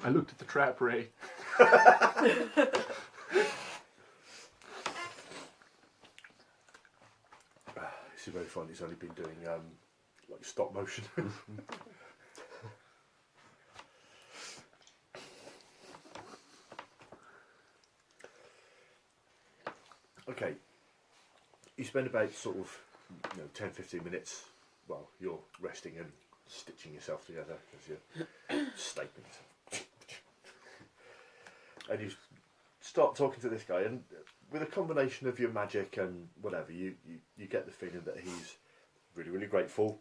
I looked at the trap ray. This is very fun. He's only been doing like stop motion. Okay, you spend about sort of 10-15 minutes while you're resting and stitching yourself together as you're stapling yourself. And you start talking to this guy, and with a combination of your magic and whatever, you get the feeling that he's really, really grateful.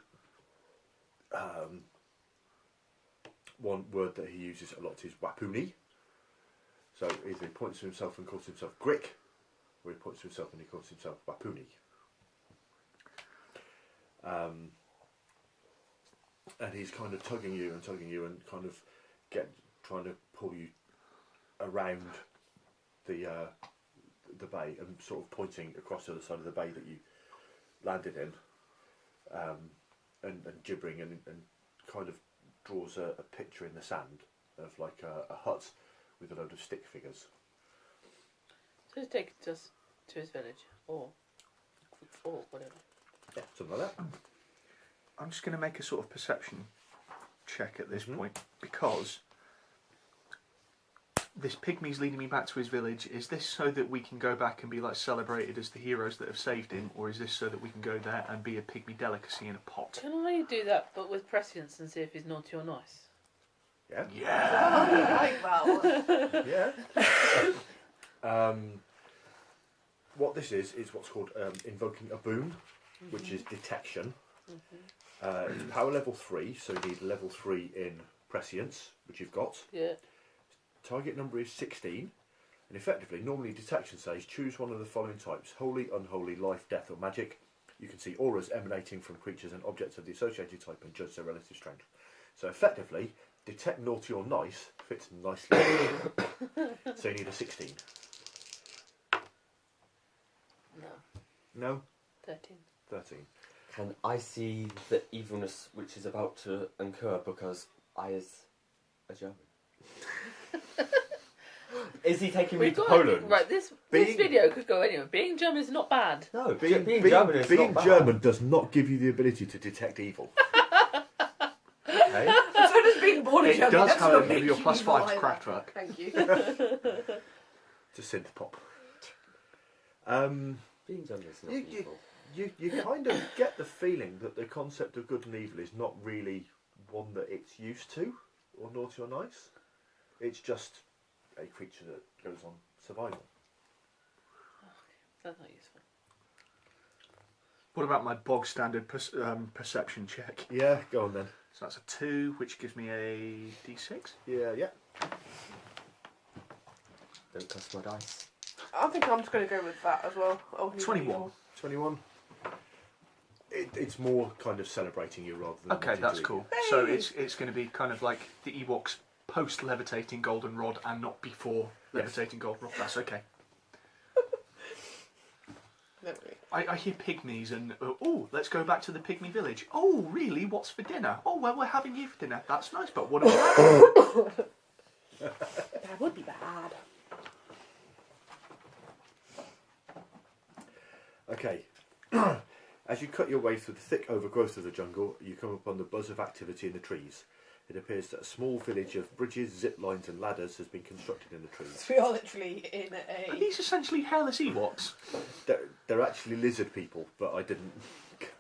One word that he uses a lot is wapuni. So either he points to himself and calls himself Grick, or he points to himself and he calls himself wapuni. And he's kind of tugging you and kind of trying to pull you around the bay and sort of pointing across the other side of the bay that you landed in, and gibbering and kind of draws a picture in the sand of like a hut with a load of stick figures. So he's taken us to his village, or whatever. Yeah, something like that. I'm just going to make a sort of perception check at this point, because this pygmy's leading me back to his village. Is this so that we can go back and be like celebrated as the heroes that have saved him, or is this so that we can go there and be a pygmy delicacy in a pot? Can I do that, but with prescience, and see if he's naughty or nice? Yeah. Yeah. I like that one. Yeah. What this is what's called invoking a boon, which is detection. It's power level 3, so you need level 3 in prescience, which you've got. Yeah. Target number is 16, and effectively, normally detection says choose one of the following types: holy, unholy, life, death, or magic. You can see auras emanating from creatures and objects of the associated type and judge their relative strength. So effectively, detect naughty or nice fits nicely. So you need a 16. No. No? 13. 13. Can I see the evilness which is about to incur because I is a German? Is he taking me to Poland? Right, this video could go anywhere. Being German is not bad. No, Being German is being not bad. German does not give you the ability to detect evil. Okay? So does being born in It Germany. does, That's however, not give you a making +5 to either. craft work. Thank you. It's a synth pop. Being German is not You- evil. You kind of get the feeling that the concept of good and evil is not really one that it's used to, or naughty or nice. It's just a creature that goes on survival. That's not useful. What about my bog standard perception check? Yeah, go on then. So that's a 2, which gives me a d6. Yeah. Don't cuss my dice. I think I'm just going to go with that as well. Oh, 21. 21. It's more kind of celebrating you rather than... Okay, that's cool. So it's going to be kind of like the Ewoks post levitating golden rod and not before levitating golden rod. That's okay. I hear pygmies and let's go back to the pygmy village. Oh, really? What's for dinner? Oh, well, we're having you for dinner. That's nice, but what about That would be bad. Okay. As you cut your way through the thick overgrowth of the jungle, you come upon the buzz of activity in the trees. It appears that a small village of bridges, zip lines and ladders has been constructed in the trees. We are literally in Are a... these essentially hairless Ewoks? They're actually lizard people, but I didn't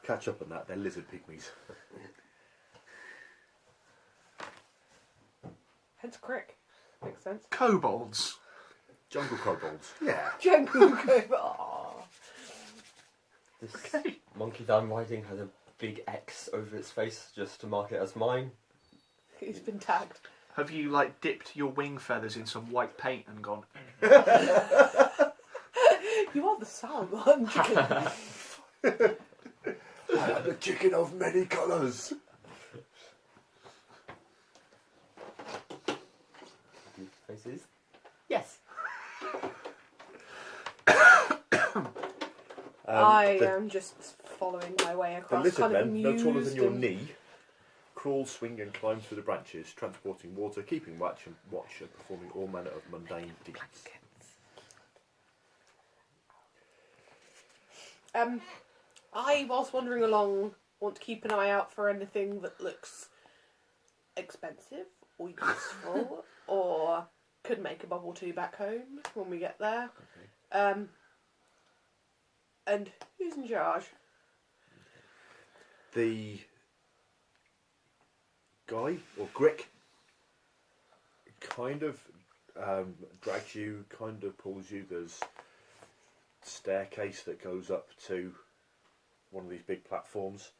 catch up on that. They're lizard pygmies. Hence crick. Makes sense. Kobolds. Jungle kobolds. Yeah. Jungle Cobra. This monkey that I'm riding has a big X over its face just to mark it as mine. He's been tagged. Have you like dipped your wing feathers in some white paint and gone? You are the sound, aren't you? I am the chicken of many colours. Faces? Yes. I am just following my way The across, lizard kind of men, no taller than amused your and- knee, crawl, swing, and climb through the branches, transporting water, keeping watch, and performing all manner of mundane deeds. I, whilst wandering along, want to keep an eye out for anything that looks expensive or useful or could make a bob or two back home when we get there. Okay. And who's in charge? The guy, or Grick, kind of drags you, kind of pulls you. There's a staircase that goes up to one of these big platforms,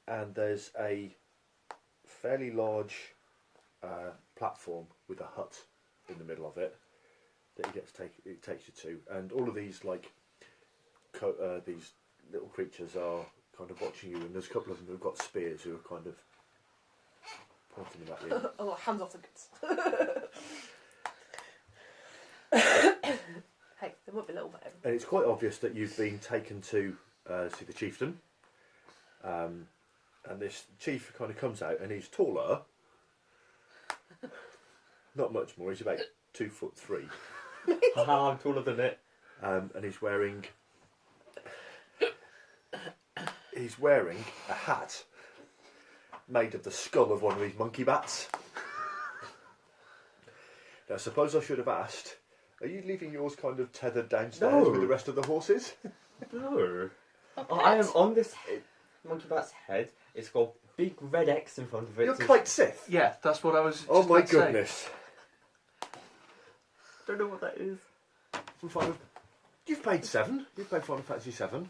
and there's a fairly large platform with a hut in the middle of it that it takes you to, and all of these these little creatures are kind of watching you, and there's a couple of them who've got spears who are kind of pointing them at you. Oh, hands off the goods. Hey, there might be a little bit. And it's quite obvious that you've been taken to see the chieftain. And this chief kind of comes out, and he's taller. Not much more. He's about 2'3", Haha, I'm taller than it. and he's wearing a hat made of the skull of one of these monkey bats. Now, I suppose I should have asked, are you leaving yours kind of tethered downstairs No. with the rest of the horses? No. Oh, I am pet. on this monkey bat's head. It's got a big red X in front of it. You're so- quite Sith. Yeah, that's what I was. Oh just my about to say. goodness. Don't know what that is. From Final... You've played 7. You've played Final Fantasy 7.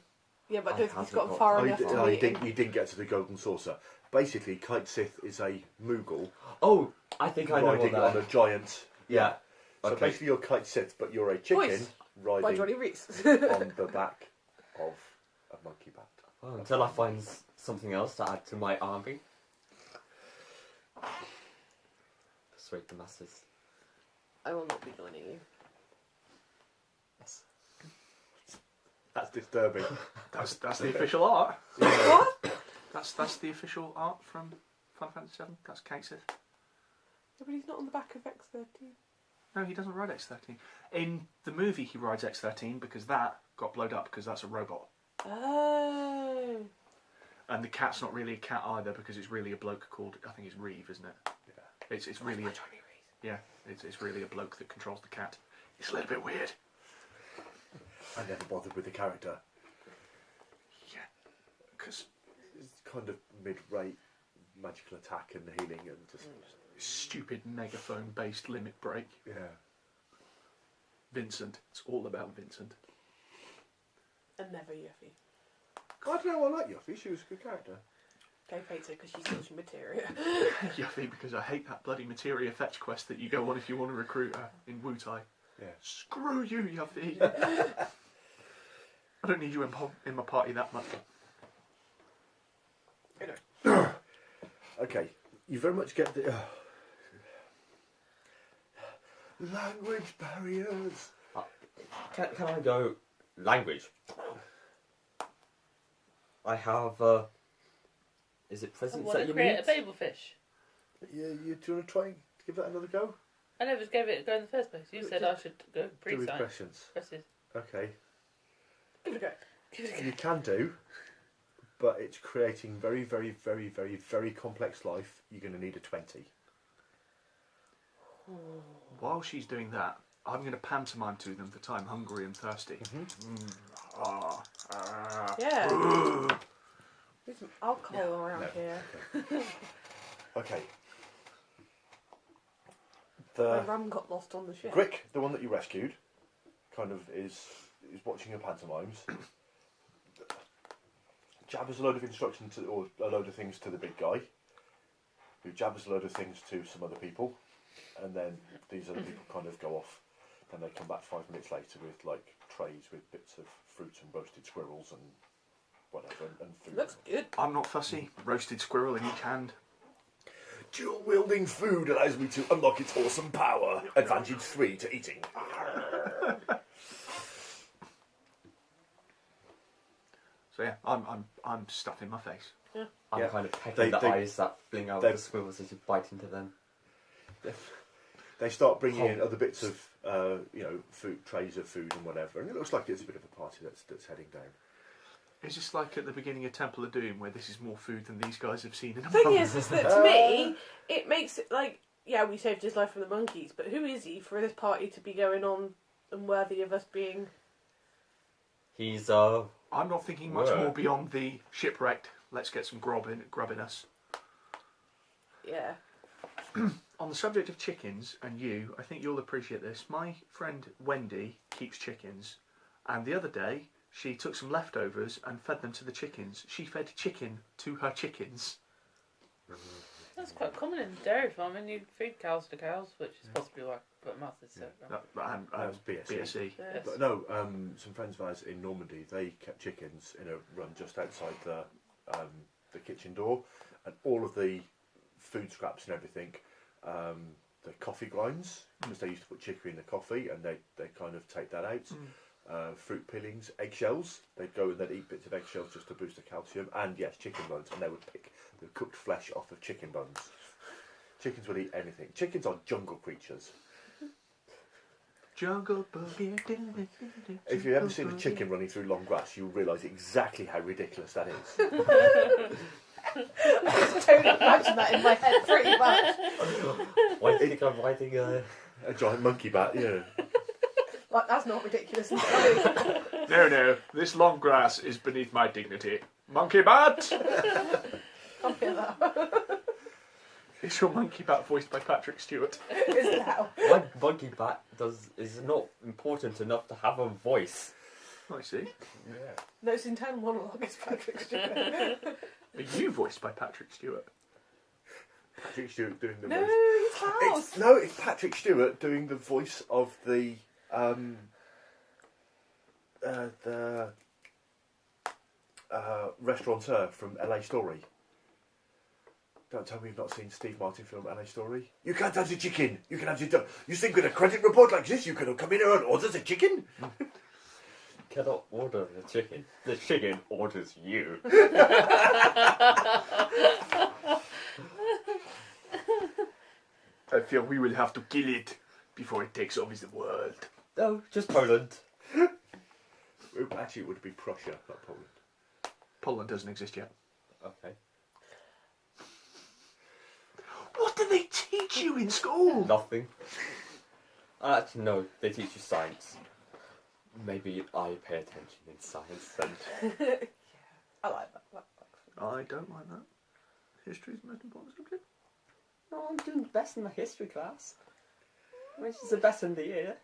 Yeah, but I I don't think he's haven't gotten got- far Oh, enough to meeting. you didn't get to the Golden Saucer. Basically, Kite Sith is a Moogle Oh, I think I know what riding that on a giant... Yeah. So Okay. basically you're Kite Sith, but you're a chicken Voice by riding Johnny Reese. on the back of a monkey bat. Oh, until I find something else to add to my army. Persuade the masses. I will not be joining you. That's disturbing. That's the official art. What? That's the official art from Final Fantasy VII. That's Kate Sith. Yeah, but he's not on the back of X13. No, he doesn't ride X13. In the movie, he rides X13 because that got blowed up because that's a robot. Oh. And the cat's not really a cat either because it's really a bloke called, I think it's Reeve, isn't it? Yeah. It's really a, Johnny Reese. yeah, it's really a bloke that controls the cat. It's a little bit weird. I never bothered with the character. Yeah, because It's kind of mid-rate magical attack and healing and just... stupid megaphone-based limit break. Yeah. Vincent. It's all about Vincent. And never Yuffie. I don't know, I like Yuffie. She was a good character. Dave hates her because she steals your materia. Yuffie, because I hate that bloody materia fetch quest that you go on if you want to recruit her in Wutai. Yeah. Screw you, Yuffie. I don't need you in my party that much. Okay, you very much get the... language barriers. Can I go language? I have. Is it I presents want that to you create need? a babel fish. Yeah, do you want to try and give that another go? I never gave it a go in the first place. You said I should go Do with pre-sign. questions. Presses. Okay, Give it a go. Give it a go. you can do, but it's creating very, very, very, very, very complex life. You're going to need a 20. While she's doing that, I'm going to pantomime to them that I'm hungry and thirsty. Yeah. There's some alcohol around No. here. Okay. My The ram got lost on the ship. Grick, the one that you rescued, kind of is watching your pantomimes. Jabbers a load of instructions or a load of things to the big guy, who jabbers a load of things to some other people, and then these other people kind of go off. Then they come back 5 minutes later with like trays with bits of fruit and roasted squirrels and whatever and food. Looks good. I'm not fussy. Roasted squirrel in each hand. Dual wielding food allows me to unlock its awesome power. Advantage 3 to eating. So yeah, I'm stuffing my face. I'm Yeah. kind of pecking They- the they- eyes that fling out they- the squirrels as you bite into them. They start bringing in other bits of, food trays of food and whatever, and it looks like it's a bit of a party that's heading down. It's just like at the beginning of Temple of Doom, where this is more food than these guys have seen in a The thing while. is that to me, it makes it like, yeah, we saved his life from the monkeys, but who is he for this party to be going on and worthy of us being? He's I'm not thinking much Word. more beyond the shipwrecked. Let's get some grubbing us. Yeah. On the subject of chickens and you, I think you'll appreciate this. My friend Wendy keeps chickens, and the other day she took some leftovers and fed them to the chickens. She fed chicken to her chickens. That's quite common in dairy farming. You feed cows to cows, which is possibly why but mouth is so. And That was BSE. BSE. Yes. But no, some friends of ours in Normandy, they kept chickens in a run just outside the kitchen door, and all of the food scraps and everything, the coffee grinds, because they used to put chicory in the coffee, and they kind of take that out. Fruit peelings, eggshells, they'd go and they'd eat bits of eggshells just to boost the calcium, and yes, chicken bones, and they would pick the cooked flesh off of chicken bones. Chickens would eat anything. Chickens are jungle creatures. Jungle boogie. If you've ever seen a chicken running through long grass, you'll realise exactly how ridiculous that is. I just totally imagine that in my head pretty much. Why do you think I'm writing A giant monkey bat, yeah. Like, that's not ridiculous. No. No, this long grass is beneath my dignity. Monkey bat! Can't feel that. Is your monkey bat voiced by Patrick Stewart? Is now. My monkey bat is not important enough to have a voice. I see. Yeah. No, it's internal monologue. It's Patrick Stewart. Are you voiced by Patrick Stewart? Patrick Stewart doing the No, voice. his house. It's Patrick Stewart doing the voice of the restaurateur from LA Story. Don't tell me you've not seen Steve Martin film LA Story. You can't have the chicken. You can have the. You think with a credit report like this, you can come in here and order the chicken? Cannot order the chicken. The chicken orders you. I feel we will have to kill it before it takes over the world. No, just Poland. Actually, it would be Prussia, not Poland. Poland doesn't exist yet. Okay. What do they teach you in school? Nothing. Actually, no, they teach you science. Maybe I pay attention in science and I like that. I don't like that. History is the most important subject. no, I'm doing the best in my history class. Which is the best in the year.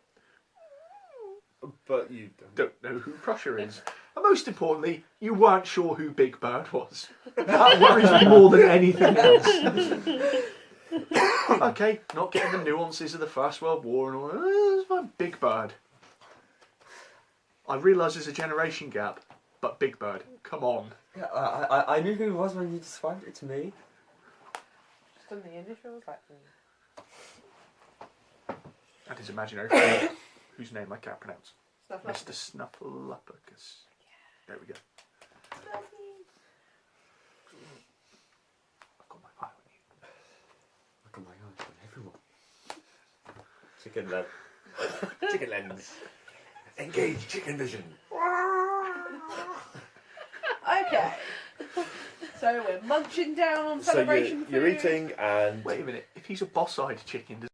But you Don't know who Prussia is. And most importantly, you weren't sure who Big Bird was. That worries me more than anything else. Okay, not getting the nuances of the First World War and all that. It's fine. Big Bird. I realise there's a generation gap, but Big Bird, come on. Yeah, I knew who he was when you described it to me. Just on the initials, like. And his imaginary friend, whose name I can't pronounce. Snuffleupagus. Mr. Snuffleupagus. There we go. I've got my eye on you. Look at my eyes on everyone. Chicken leg. chicken lens. Engage chicken vision. Okay. So we're munching down on So celebration you're food. eating and Wait a minute, if he's a boss-eyed chicken, does